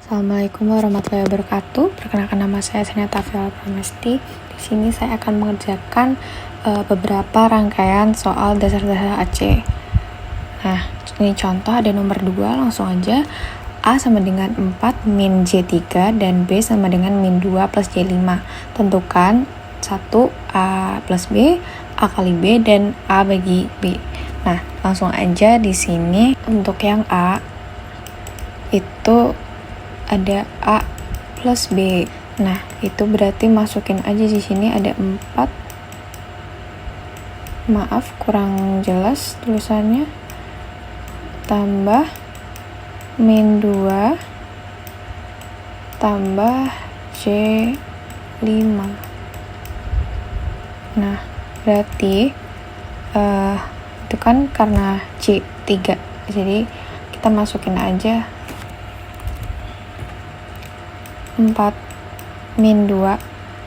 Assalamualaikum warahmatullahi wabarakatuh. Perkenalkan, nama saya Seneta Viola Pramesti. Di sini saya akan mengerjakan beberapa rangkaian soal dasar-dasar AC. Nah, ini contoh ada nomor 2, langsung aja. A sama dengan 4 min J3 dan B sama dengan min 2 plus J5. Tentukan 1 A plus B, A kali B, dan A bagi B. Nah, langsung aja di sini untuk yang A itu ada A plus B. Nah, itu berarti masukin aja di sini ada 4. Maaf, kurang jelas tulisannya. Tambah min 2 tambah J5. Nah, berarti itu kan karena J3. Jadi kita masukin aja 4 min 2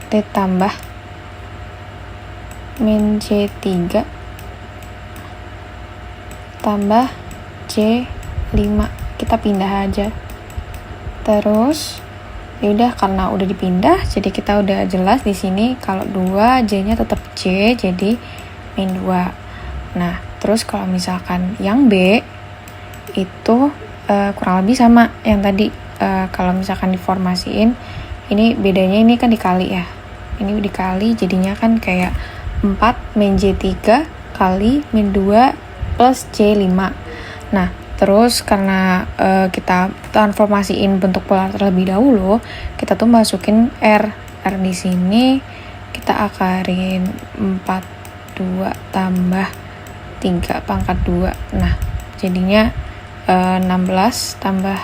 ditambah min J3 tambah J5. Kita pindah aja. Terus yaudah, karena udah dipindah jadi kita udah jelas di sini kalau 2 J-nya tetap J, jadi min 2. Nah, terus kalau misalkan yang B itu kurang lebih sama yang tadi. Kalau misalkan diformasiin, ini bedanya ini kan dikali ya, ini dikali jadinya kan kayak 4 min J3 kali min 2 plus J5. Nah, terus karena kita transformasiin bentuk polar terlebih dahulu, kita tuh masukin R di sini kita akarin 42 tambah 3 pangkat 2. Nah, jadinya 16 tambah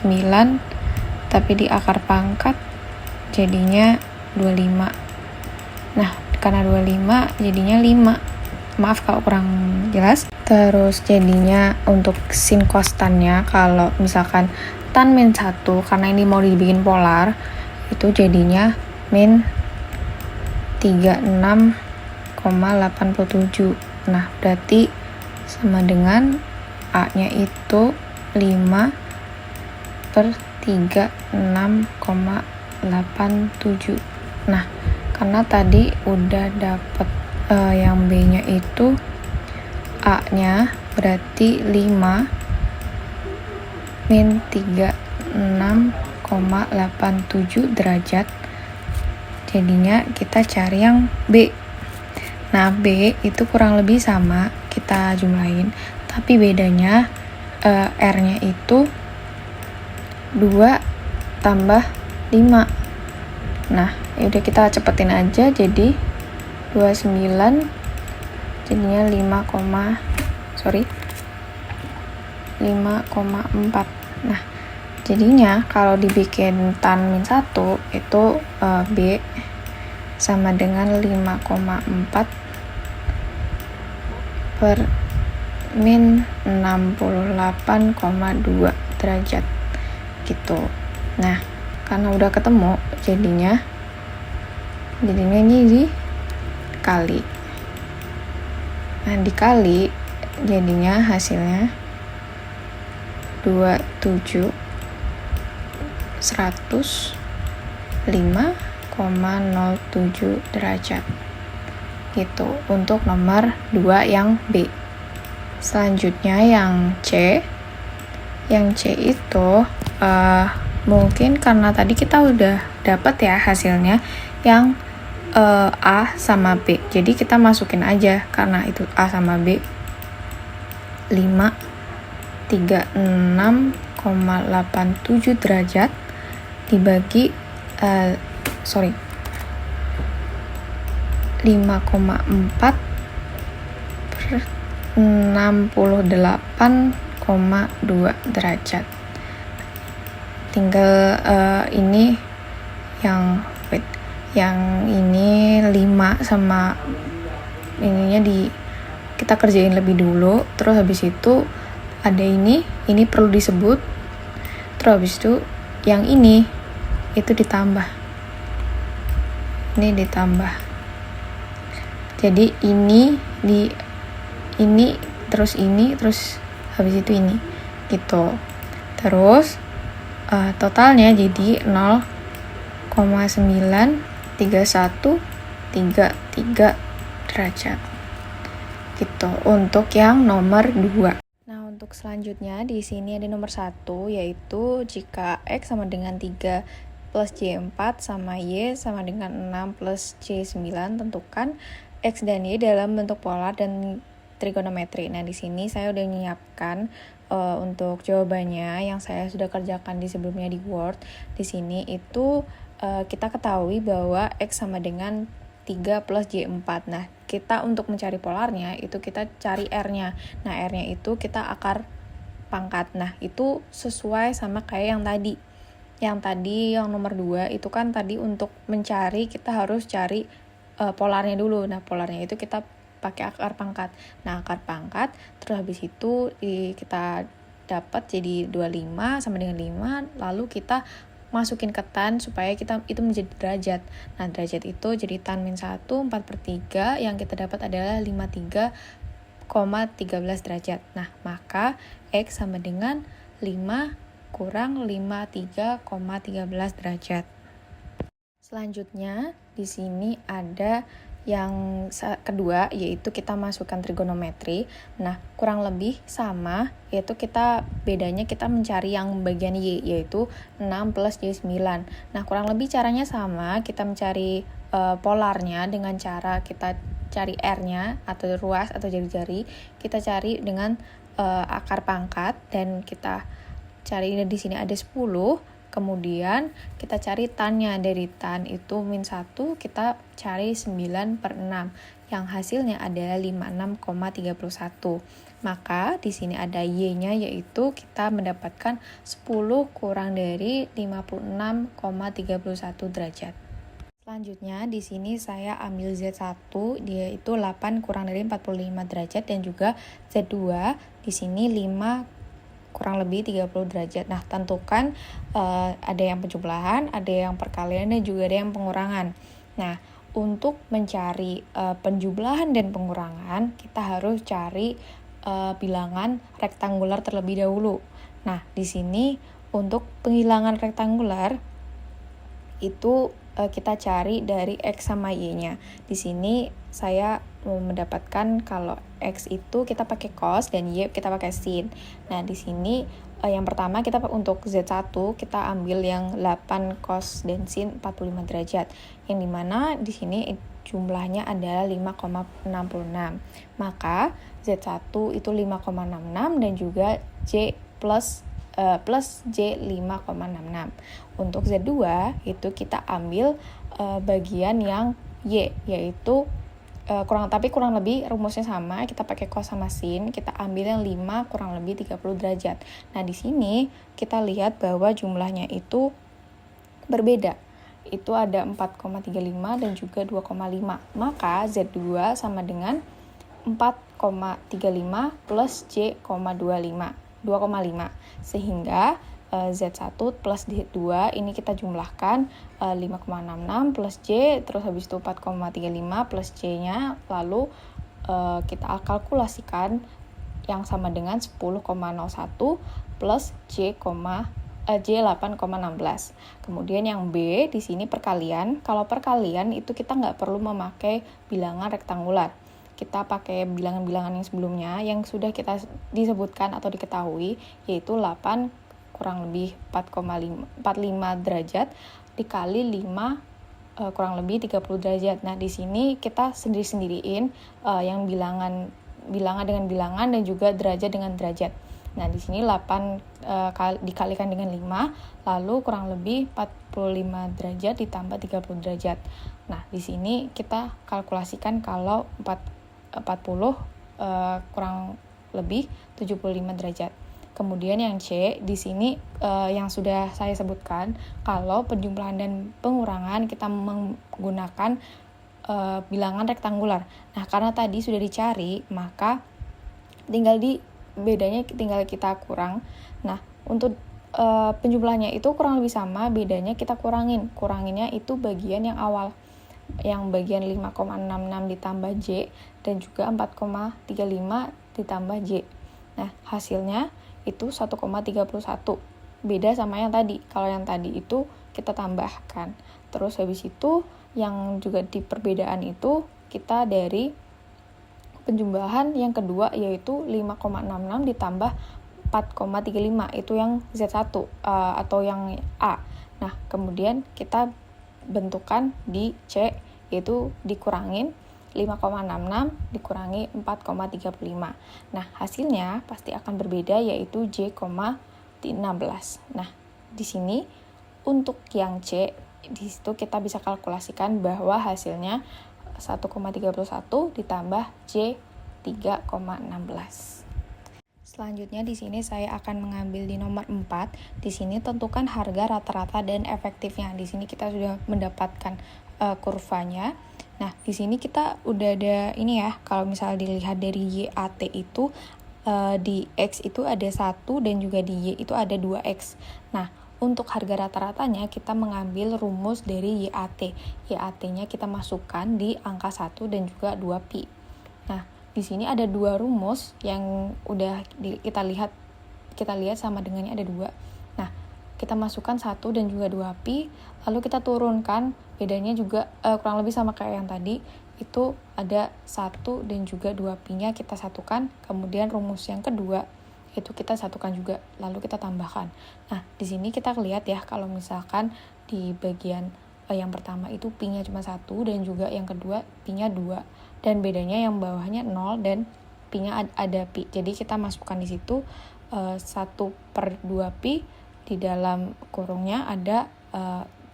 9, tapi di akar pangkat jadinya 25. Nah, karena 25 jadinya 5. Maaf kalau kurang jelas. Terus jadinya untuk sin kostannya, kalau misalkan tan min 1, karena ini mau dibikin polar, itu jadinya min 36,87. Nah, berarti sama dengan A-nya itu 5 per 36,87. Nah, karena tadi udah dapet yang B-nya itu A-nya berarti 5 min 36,87 derajat. Jadinya kita cari yang B. Nah, B itu kurang lebih sama, kita jumlahin. Tapi bedanya R-nya itu 2 tambah 5. Nah, yaudah kita cepetin aja, jadi 29 jadinya 5,4. Nah, jadinya kalau dibikin tan min 1 itu B sama dengan 5,4 per min 68,2 derajat gitu. Nah, karena udah ketemu jadinya ini dikali. Nah, dikali jadinya hasilnya 27 105,07 derajat gitu untuk nomor 2 yang B. Selanjutnya yang C. Yang C itu mungkin karena tadi kita udah dapat ya hasilnya yang A sama B, jadi kita masukin aja karena itu A sama B 536,87 derajat dibagi 5,4 per 68,2 derajat. Tinggal ini yang ini 5 sama ininya kita kerjain lebih dulu. Terus habis itu ada ini perlu disebut. Terus habis itu yang ini itu ditambah. Ini ditambah. Jadi ini terus habis itu ini gitu. Terus totalnya jadi 0,93133 derajat gitu untuk yang nomor 2. Nah, untuk selanjutnya di sini ada nomor 1, yaitu jika X sama dengan 3 plus Y4 sama Y sama dengan 6 plus Y9, tentukan X dan Y dalam bentuk polar dan trigonometri. Nah, di sini saya udah menyiapkan untuk jawabannya yang saya sudah kerjakan di sebelumnya di Word. Di sini itu kita ketahui bahwa X sama dengan 3 plus Y4. Nah, kita untuk mencari polarnya, itu kita cari R-nya. Nah, R-nya itu kita akar pangkat. Nah, itu sesuai sama kayak yang tadi. Yang nomor 2, itu kan tadi untuk mencari, kita harus cari polarnya dulu. Nah, polarnya itu kita pakai akar pangkat. Nah, akar pangkat, terus habis itu kita dapat jadi 25 sama dengan 5, lalu kita masukin ke tan supaya kita itu menjadi derajat. Nah, derajat itu jadi tan min 1, 4/3, yang kita dapat adalah 53,13 derajat. Nah, maka X sama dengan 5 kurang 53,13 derajat. Selanjutnya, di sini ada yang kedua, yaitu kita masukkan trigonometri. Nah, kurang lebih sama, yaitu bedanya kita mencari yang bagian Y, yaitu 6 plus Y9. Nah, kurang lebih caranya sama, kita mencari polarnya dengan cara kita cari R-nya atau ruas atau jari-jari, kita cari dengan akar pangkat, dan kita cari di sini ada 10. Kemudian kita cari tan-nya, dari tan itu min 1, kita cari 9/6, yang hasilnya adalah 56,31. Maka di sini ada Y-nya, yaitu kita mendapatkan 10 kurang dari 56,31 derajat. Selanjutnya di sini saya ambil Z1, dia itu 8 kurang dari 45 derajat, dan juga Z2 di sini 5 kurang lebih 30 derajat. Nah, tentukan ada yang penjumlahan, ada yang perkalian, dan juga ada yang pengurangan. Nah, untuk mencari penjumlahan dan pengurangan, kita harus cari bilangan rektangular terlebih dahulu. Nah, di sini untuk penghilangan rektangular itu kita cari dari X sama Y-nya. Di sini saya mendapatkan kalau X itu kita pakai cos dan Y kita pakai sin. Nah, di sini yang pertama kita untuk Z1 kita ambil yang 8 cos dan sin 45 derajat. Yang dimana di sini jumlahnya adalah 5,66. Maka Z1 itu 5,66 dan juga J plus J 5,66. Untuk Z2 itu kita ambil bagian yang Y, yaitu kurang lebih rumusnya sama, kita pakai cos sama sin, kita ambil yang 5 kurang lebih 30 derajat. Nah, di sini kita lihat bahwa jumlahnya itu berbeda. Itu ada 4,35 dan juga 2,5. Maka Z2 sama dengan 4,35 plus J,25. 2,5, sehingga Z1 plus Z2 ini kita jumlahkan 5,66 plus J, terus habis itu 4,35 plus J-nya, lalu kita kalkulasikan yang sama dengan 10,01 plus J 8,16. Kemudian yang B di sini perkalian. Kalau perkalian itu kita nggak perlu memakai bilangan rektangular. Kita pakai bilangan-bilangan yang sebelumnya yang sudah kita disebutkan atau diketahui, yaitu 8 kurang lebih 4,45 derajat dikali 5 kurang lebih 30 derajat. Nah, di sini kita sendiri-sendiriin yang bilangan dengan bilangan dan juga derajat dengan derajat. Nah, di sini 8 dikalikan dengan 5, lalu kurang lebih 45 derajat ditambah 30 derajat. Nah, di sini kita kalkulasikan kalau 40 kurang lebih 75 derajat. Kemudian yang C, di sini yang sudah saya sebutkan, kalau penjumlahan dan pengurangan kita menggunakan bilangan rektangular. Nah, karena tadi sudah dicari, maka bedanya tinggal kita kurang. Nah, untuk penjumlahannya itu kurang lebih sama, bedanya kita kuranginnya itu bagian yang awal, yang bagian 5,66 ditambah J dan juga 4,35 ditambah J. Nah, hasilnya itu 1,31. beda sama yang tadi. Kalau yang tadi itu kita tambahkan. Terus habis itu yang juga di perbedaan itu kita dari penjumlahan yang kedua yaitu 5,66 ditambah 4,35 itu yang Z1 atau yang A. Nah, kemudian kita bentukan di C yaitu dikurangin 5,66 dikurangi 4,35. Nah, hasilnya pasti akan berbeda yaitu J,16. Nah, di sini untuk yang C di situ kita bisa kalkulasikan bahwa hasilnya 1,31 ditambah J 3,16. Selanjutnya di sini saya akan mengambil di nomor 4. Di sini tentukan harga rata-rata dan efektifnya. Di sini kita sudah mendapatkan kurvanya. Nah, di sini kita udah ada ini ya. Kalau misalnya dilihat dari YAT itu di X itu ada 1 dan juga di Y itu ada 2X. Nah, untuk harga rata-ratanya kita mengambil rumus dari YAT. YAT-nya kita masukkan di angka 1 dan juga 2pi. Nah, di sini ada dua rumus yang udah kita lihat sama dengannya ada 2. Nah, kita masukkan 1 dan juga 2pi, lalu kita turunkan, bedanya juga kurang lebih sama kayak yang tadi, itu ada 1 dan juga 2pi-nya kita satukan, kemudian rumus yang kedua itu kita satukan juga, lalu kita tambahkan. Nah, di sini kita lihat ya, kalau misalkan di bagian yang pertama itu pi-nya cuma 1 dan juga yang kedua pi-nya 2. Dan bedanya yang bawahnya 0 dan pi-nya ada pi. Jadi kita masukkan di situ 1/2pi, di dalam kurungnya ada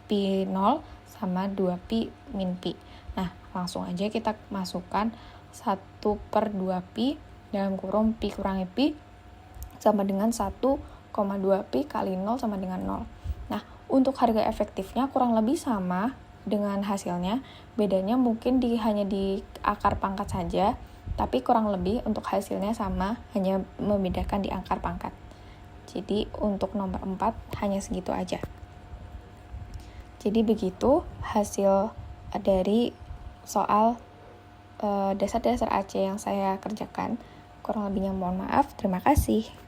pi 0 sama 2pi min pi. Nah, langsung aja kita masukkan 1/2pi dalam kurung pi kurangi pi sama dengan 1,2pi kali 0 sama dengan 0. Nah, untuk harga efektifnya kurang lebih sama dengan hasilnya, bedanya mungkin hanya di akar pangkat saja, tapi kurang lebih untuk hasilnya sama, hanya membedakan di akar pangkat. Jadi untuk nomor 4 hanya segitu aja. Jadi begitu hasil dari soal dasar-dasar AC yang saya kerjakan. Kurang lebihnya mohon maaf. Terima kasih.